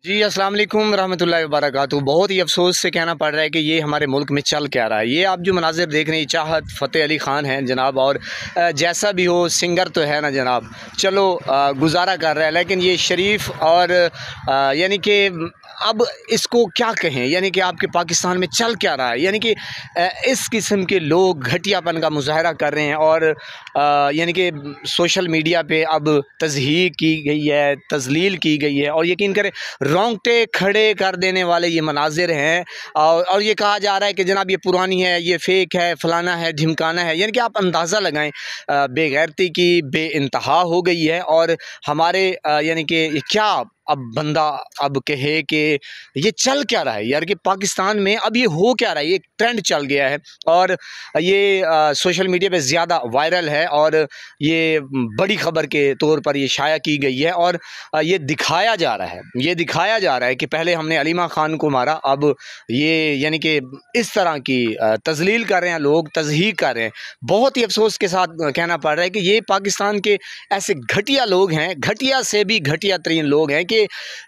जी अस्सलाम वालेकुम रहमतुल्लाहि व बरकातहू। बहुत ही अफसोस से कहना पड़ रहा है कि ये हमारे मुल्क में चल क्या रहा है। ये आप जो मनाज़िर देख रहे हैं, चाहत फ़तेह अली ख़ान हैं जनाब, और जैसा भी हो सिंगर तो है ना जनाब, चलो गुजारा कर रहा है। लेकिन ये शरीफ और यानी कि अब इसको क्या कहें, यानी कि आपके पाकिस्तान में चल क्या रहा है। यानी कि इस किस्म के लोग घटियापन का मुज़ाहरा कर रहे हैं और यानी कि सोशल मीडिया पे अब तज़हीक की गई है, तज़लील की गई है, और यकीन करें रोंगटे खड़े कर देने वाले ये मनाजिर हैं। और ये कहा जा रहा है कि जनाब ये पुरानी है, ये फ़ेक है, फ़लाना है, ढिमकाना है। यानी कि आप अंदाज़ा लगाएं बेगैरती की बेइंतहा हो गई है। और हमारे यानी कि ये क्या अब बंदा अब कहे कि ये चल क्या रहा है यार, कि पाकिस्तान में अब ये हो क्या रहा है। ये ट्रेंड चल गया है और ये सोशल मीडिया पे ज़्यादा वायरल है, और ये बड़ी ख़बर के तौर पर ये शाया की गई है। और ये दिखाया जा रहा है, ये दिखाया जा रहा है कि पहले हमने अलीमा ख़ान को मारा, अब ये यानी कि इस तरह की तज़लील कर रहे हैं लोग, तज़हीक कर रहे हैं। बहुत ही अफसोस के साथ कहना पड़ रहा है कि ये पाकिस्तान के ऐसे घटिया लोग हैं, घटिया से भी घटिया तरीन लोग हैं, कि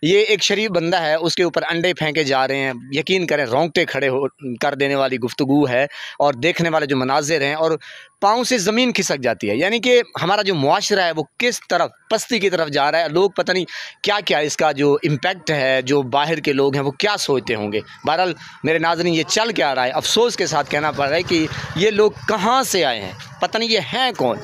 ये एक शरीफ बंदा है उसके ऊपर अंडे फेंके जा रहे हैं। यकीन करें रोंगटे खड़े हो कर देने वाली गुफ्तगू है, और देखने वाले जो मनाजिर हैं और पाँव से ज़मीन खिसक जाती है। यानी कि हमारा जो मुआशरा है वो किस तरफ पस्ती की तरफ जा रहा है। लोग पता नहीं क्या क्या इसका जो इम्पैक्ट है, जो बाहर के लोग हैं वो क्या सोचते होंगे। बहरहाल मेरे नाज़रीन, ये चल क्या रहा है, अफसोस के साथ कहना पड़ रहा है कि ये लोग कहाँ से आए हैं, पता नहीं ये हैं कौन।